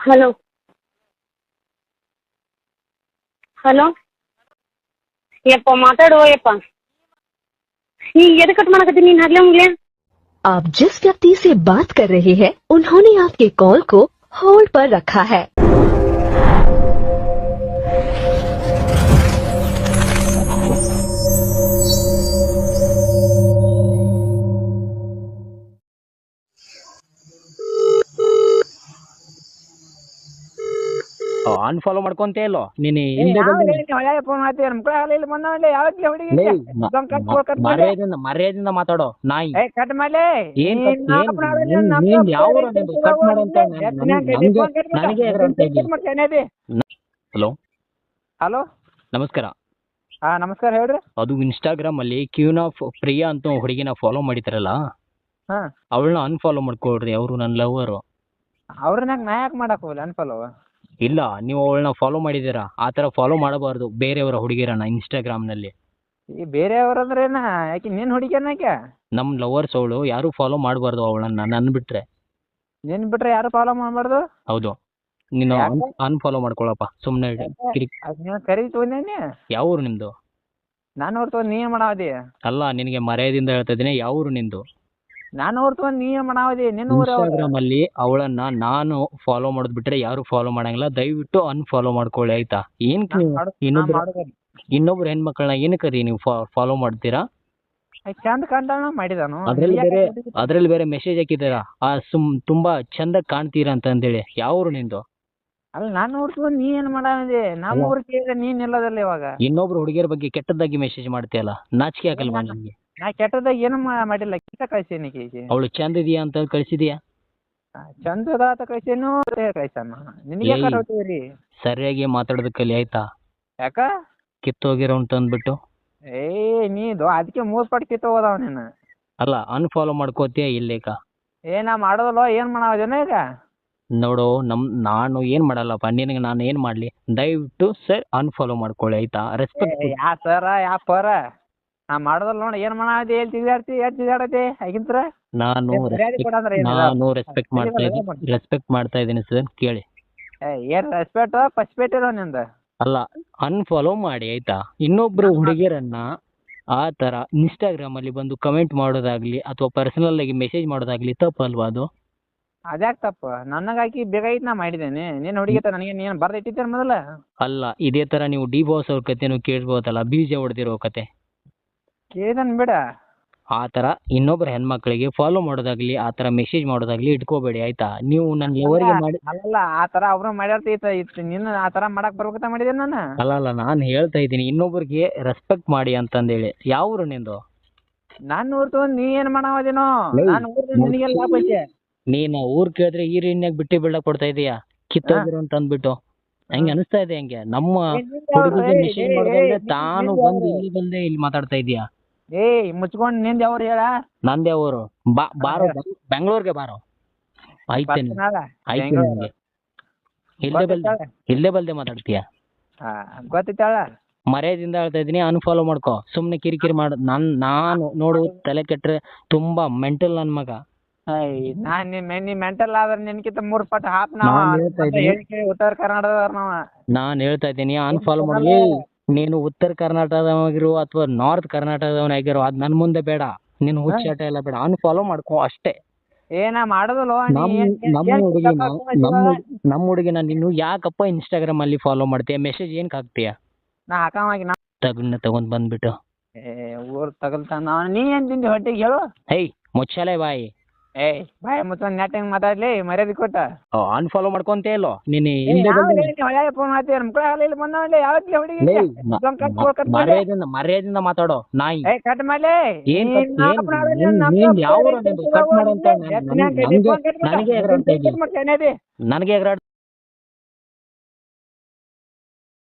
Hello hello ಯಪ್ಪ ಮಾತಾಡುವ ಯಪ್ಪ ಈಗ ಎದಕ್ಕೆ ಕಟ್ ಮಾಡಕತ್ತೀನಿ ನೀನು ಹರ್ಲೆ ಮುಗ್ಲೆ आप जिस व्यक्ति से बात कर रहे हैं उन्होंने आपके कॉल को होल्ड पर रखा है। ಅನ್ಫಾಲೋ ಮಾಡ್ಕೊಂತೇ ಇಲ್ಲೋ ನೀನು ಹಿಂದೆ ಫೋನ್ ಮಾಡ್ತೀವಿ ನಮ್ಕಡೆ ಆಗಲಿಲ್ಲ ಬಂದವಲ್ಲ ಯಾವತ್ತಿಗೆ ಹುಡುಗಿ ಮರ್ಯಾದಿಂದ ಮಾತಾಡೋ ನಾಯಿ ಕಟ್ ಮಾಡ್ಲಿ ಏನ್ ಯಾವ ಕಟ್ ಮಾಡಂತ ನನಗೆ ಹಲೋ ಹಲೋ ನಮಸ್ಕಾರ. ಹಾ ನಮಸ್ಕಾರ ಹೇಳ್ರಿ. ಅದು ಇನ್ಸ್ಟಾಗ್ರಾಮ್ ಅಲ್ಲಿ ಕ್ಯೂನ್ ಆಫ್ ಪ್ರಿಯಾ ಅಂತ ಹುಡುಗಿನ ಫಾಲೋ ಮಾಡಿತಾರಲ್ಲ, ಹಾ ಅವಳನ್ನ ಅನ್ಫಾಲೋ ಮಾಡ್ಕೊಳ್ರಿ. ಅವರು ನನ್ನ ಲವರು. ಅವ್ರನ್ನ ನಾ ಯಾಕೆ ಮಾಡಕ್ ಹೋಗಲ್ಲ ಅನ್ಫಾಲೋ? ಇಲ್ಲ, ನೀವು ಅವಳನ್ನ ಫಾಲೋ ಮಾಡಿದ್ದೀರಾ. ಆ ಥರ ಫಾಲೋ ಮಾಡಬಾರ್ದು ಬೇರೆಯವರ ಹುಡುಗಿರನ್ನ ಇನ್ಸ್ಟಾಗ್ರಾಮ್ನಲ್ಲಿ. ಈ ಬೇರೆಯವ್ರಂದ್ರೆ ಏನ ಯಾಕೆ ನಿನ್ ಹುಡುಗಿಯನ್ನ ಯಾಕೆ? ನಮ್ಮ ಲವರ್ಸ್ ಅವಳು, ಯಾರು ಫಾಲೋ ಮಾಡಬಾರ್ದು ಅವಳನ್ನ, ನನ್ನ ಬಿಟ್ರೆ. ನಿನ್ ಬಿಟ್ರೆ ಯಾರು ಫಾಲೋ ಮಾಡ್ಬಾರ್ದು? ಹೌದು, ನೀನು ಯಾಕೆ? ಅನ್ಫಾಲೋ ಮಾಡ್ಕೊಳಪ್ಪ ಸುಮ್ಮನೆ. ನೀನು ಕರಿ ತೊಗೊಂಡೇನಿ. ಯಾವ ಊರು ನಿಮ್ದು? ನಾನು ಅವ್ರ ತಗೊಂಡ್ ನೀ ಮಾಡಾವದಿ. ಅಲ್ಲ, ನಿನಗೆ ಮರ್ಯಾದೆಯಿಂದ ಹೇಳ್ತಾ ಇದ್ದೀನಿ, ಯಾವ ಊರು ನಿಂದು? ನಾನು ಅವ್ರ ತಗೊಂಡ್ ನೀ ಮಾಡಾವದಿ. ನಿನ್ನ ಊರ ಇನ್ಸ್ಟಾಗ್ರಾಮ್ ಅಲ್ಲಿ ಅವಳನ್ನ ನಾನು ಫಾಲೋ ಮಾಡೋದ್ ಬಿಟ್ರೆ ಯಾರು ಫಾಲೋ ಮಾಡಂಗಿಲ್ಲ. ದಯವಿಟ್ಟು ಅನ್ಫಾಲೋ ಮಾಡ್ಕೊಳ್ಳಿ ಆಯ್ತಾ? ಏನ್ ಇನ್ನೊಬ್ರು ಹೆಣ್ಮಕ್ಳನ್ನ ಏನಕ್ಕರಿ ನೀವು ಫಾಲೋ ಮಾಡ್ತೀರಾ? ಚಂದ ಕಂಡನ ಮಾಡಿದಾನು. ಅದ್ರಲ್ಲಿ ಬೇರೆ ಮೆಸೇಜ್ ಹಾಕಿದಾರ, ತುಂಬಾ ಚಂದ ಕಾಣ್ತೀರಾ ಅಂತ ಅಂದೇಳಿ. ಯಾವ ಊರು ನಿಂದು? ಅಲ್ಲ ನಾನು ಊರ್ಸ್ಕೊಂಡು ನೀ ಏನ್ ಮಾಡಾವದಿ? ನಮ್ಮ ಊರ್ ಕೇಳಿದ್ರೆ ನೀನ್ ಇಲ್ಲದಲ್ಲ ಇವಾಗ. ಇನ್ನೊಬ್ರು ಹುಡುಗಿಯರ ಬಗ್ಗೆ ಕೆಟ್ಟದ್ದಾಗಿ ಮೆಸೇಜ್ ಮಾಡ್ತೀಯಲ್ಲ, ನಾಚಿಕೆ ಆಗಲ್ವಾ ನಿಮ್ಗೆ? ನಾ ಕೆಟ್ಟದಾಗ ಏನು ಮಾಡಿಲ್ಲ, ಕಿತ್ತ ಕಳ್ಸೀನಿ ಈಕೆ. ಅವಳು ಚಂದ ಇದೆಯಾ ಅಂತ ಕಳ್ಸಿದ್ಯಾ? ಚಂದದ ಆತ ಕಳ್ಸೇನು ಕಳ್ಸಣ. ನಿನಗೆ ಕಟ್ಟಿ ಸರಿಯಾಗಿ ಮಾತಾಡೋದು ಕಲಿ ಆಯ್ತಾ? ಯಾಕ ಕಿತ್ತೋಗಿರೋ ಅಂತ ಅಂದ್ಬಿಟ್ಟು ನೀದು ಅದಕ್ಕೆ 3 ಪಟ್ ಕಿತ್ತೋಗೋದವ ನೀನು. ಅಲ್ಲ, ಅನ್ಫಾಲೋ ಮಾಡ್ಕೋತೀಯ ಇಲ್ಲೇಕ? ನಾ ಮಾಡೋದಲ್ವ, ಏನ್ ಮಾಡಾವದೇನ ಈಗ? ನೋಡು, ನಾನು ಏನ್ ಮಾಡಲ್ಲಪ್ಪ, ನಿನಗೆ ನಾನು ಏನ್ ಮಾಡ್ಲಿ? ದಯವಿಟ್ಟು ಸರ್ ಅನ್ಫಾಲೋ ಮಾಡ್ಕೊಳ್ಳಿ ಆಯ್ತಾ? ರೆಸ್ಪೆಕ್ಟ್. ಯಾ ಸರ ಯಾ ಪರ ನಾ ಮಾಡೋದಲ್ಲ ನೋಡಿ. ಏನ್ ಮಾಡಾವದಿ? ಎಲ್ಲಿ ತಿಗಾಡತಿ ಆಗಿಂತ್ರ? ನಾನು ರೆಸ್ಪೆಕ್ಟ್ ಮಾಡ್ತಾ ಇದ್ದೀನಿ ಸರ್, ಕೇಳಿ. ಏನ್ ರೆಸ್ಪೆಕ್ಟ್ ಪಸ್ಪೆಕ್ಟ್ ಇರೋ ನಿಂದ? ಅಲ್ಲ, ಅನ್ಫಾಲೋ ಮಾಡಿ ಆಯ್ತಾ? ಇನ್ನೊಬ್ರು ಹುಡುಗಿಯರನ್ನ ಆ ತರ ಇನ್ಸ್ಟಾಗ್ರಾಮ್ ಅಲ್ಲಿ ಬಂದು ಕಮೆಂಟ್ ಮಾಡೋದಾಗ್ಲಿ ಅಥವಾ ಪರ್ಸನಲ್ ಆಗಿ ಮೆಸೇಜ್ ಮಾಡೋದಾಗ್ಲಿ ತಪ್ಪಲ್ವಾ ಅದು? ಅದ್ಯಾಕ್ ತಪ್ಪ? ನನಗಾಕಿ ಬೇಕಾಗಿತ್ತು, ನಾ ಮಾಡಿದ್ದೇನೆ. ನೀನ್ ಹುಡುಗಿ ನನಗೆ ನೀನ್ ಬರ್ದಿಟ್ಟಿದ್ದೇನೆ ಮೊದಲ. ಅಲ್ಲ, ಇದೇ ತರ ನೀವು ಡಿ ಬಾಸ್ ಅವ್ರ ಕತೆನೂ ಕೇಳ್ಬೋದಲ್ಲ, ಬೀಜ ಹೊಡೆದಿರೋ ಕತೆ. ಕೇಳಿದನ್ ಬಿಡ. ಆ ತರ ಇನ್ನೊಬ್ರ ಹೆಣ್ಮಕ್ಳಿಗೆ ಫಾಲೋ ಮಾಡೋದಾಗ್ಲಿ ಆ ತರ ಮೆಸೇಜ್ ಮಾಡೋದಾಗ್ಲಿ ಇಟ್ಕೋಬೇಡಿ ಆಯ್ತಾ? ನೀವು ನನ್ನ ಲವರ್ಗೆ ಮಾಡಿ. ಅಲ್ಲ, ಆ ತರ ಅವ್ರು ಮಾಡ್ಯಾರ್ತಿತ್ತು, ನಿನ್ನ ಆ ತರ ಮಾಡಕ್ ಬರ್ಬೇಕಂತ ಮಾಡಿದೆ ನಾನು. ಅಲ್ಲ, ನಾನು ಹೇಳ್ತಾ ಇದ್ದೀನಿ ಇನ್ನೊಬ್ರಿಗೆ ರೆಸ್ಪೆಕ್ಟ್ ಮಾಡಿ ಅಂತಂದೇಳಿ. ಯಾವ ಊರು ನಿಂದು? ನಾನು ಊರ್ ತಗೊಂಡ್ ನೀ ಏನ್ ಮಾಡಾವದೇನೋ? ನಾನು ಊರ್ ನಿನಗೆಲ್ಲ ಪೈಸೆ. ನೀನು ಊರ್ ಕೇಳಿದ್ರೆ ಈ ರೀನ್ಯಾಗ ಬಿಟ್ಟಿ ಬೀಳಕ್ ಕೊಡ್ತಾ ಇದೀಯಾ? ಕಿತ್ತೋಗಿರು ಅಂತ ಅಂದ್ಬಿಟ್ಟು ಹೆಂಗೆ ಅನಿಸ್ತಾ ಇದೆ? ಹೆಂಗೆ ನಮ್ಮ ಹುಡುಗಿಗೆ ಮೆಸೇಜ್ ಮಾಡೋದಂದ್ರೆ ತಾನು ಬಂದು ಇಲ್ಲಿ ಬಂದೆ ಇಲ್ಲಿ ಮಾತಾಡ್ತಾ ಇದೀಯಾ? ಮುಚ್ಕೊಂಡ್ ನಿಂದ ಯಾವ್ರು ಹೇಳ? ನಂದೇ ಊರು. ಬಾರೋ, ಬೆಂಗಳೂರಿಗೆ ಬಾರೋ. ಆಯ್ತು, ಇಲ್ಲೇ ಬಲ್ದೆ ಮಾತಾಡ್ತೀಯ? ಗೊತ್ತಿತ್ತಾಳ. ಮರ್ಯಾದಿಂದ ಹೇಳ್ತಾ ಇದೀನಿ, ಅನ್ಫಾಲೋ ಮಾಡ್ಕೋ. ಸುಮ್ನೆ ಕಿರಿಕಿರಿ ಮಾಡ. ನಾನು ನೋಡು, ತಲೆ ಕೆಟ್ರೆ ತುಂಬಾ ಮೆಂಟಲ್ ನನ್ ಮಗ. ನೀ ಮೆಂಟಲ್ ಆದ್ರೆ ನಿನ್ಕಿಂತ 3 ಪಟ್ ಹಾಪ್ ನಾವ. ಉತ್ತರ ಕರ್ನಾಟಕದವ್ರ ನಾವ. ನಾನ್ ಹೇಳ್ತಾ ಇದ್ದೀನಿ ಅನ್ಫಾಲೋ ಮಾಡ್ಲಿ. ನೀನು ಉತ್ತರ ಕರ್ನಾಟಕದವನಾಗಿರು ಅಥವಾ ನಾರ್ತ್ ಕರ್ನಾಟಕದವನಾಗಿರೋ ಅದ್ ನನ್ ಮುಂದೆ ಬೇಡ. ನೀನು ಹುಚ್ಚಾಟ ಎಲ್ಲ ಬೇಡ, ಅನ್ಫಾಲೋ ಮಾಡ್ಕೋ ಅಷ್ಟೇ. ಮಾಡೋದಲ್ವ? ನಮ್ಮ ಹುಡುಗಿನ ನೀನು ಯಾಕಪ್ಪ ಇನ್ಸ್ಟಾಗ್ರಾಮ್ ಅಲ್ಲಿ ಫಾಲೋ ಮಾಡ್ತೀಯ? ಮೆಸೇಜ್ ಏನಕ್ಕೆ ಹಾಕ್ತೀಯ? ನಾ ಹಾಕವಾಗಿ ತಗೊಂಡ್ ಬಂದ್ಬಿಟ್ಟು ಊರ್ ತಗಲ್ತಾನ. ನೀ ಏನ್ ತಿಂದಿ ಹೊಟ್ಟಿಗೆ ಹೇಳು? ಮುಚ್ಚಾಲೆ ಬಾಯಿ. ಬಾಯ್ ಮುಚ್ಕೊಂಡ್ ನೆಟ್ಟಂಗ್ ಮಾತಾಡ್ಲಿ, ಮರ್ಯಾದೆ ಕೊಟ್ಟ. ಅನ್ಫಾಲೋ ಮಾಡ್ಕೊಂತೇ ಇಲ್ಲೋ ನೀನು? ಫೋನ್ ಮಾಡ್ತೀವಿ ನಮ್ಕಡೆ ಆಗಲಿಲ್ಲ ಬಂದವಲ್ಲ ಯಾವತ್ತಿಗೆ ಹುಡುಗಿ? ಮರ್ಯಾದಿಂದ ಮಾತಾಡೋ ನಾಯಿ. ಕಟ್ ಮಾಡ್ಲಿ. ನನಗೆ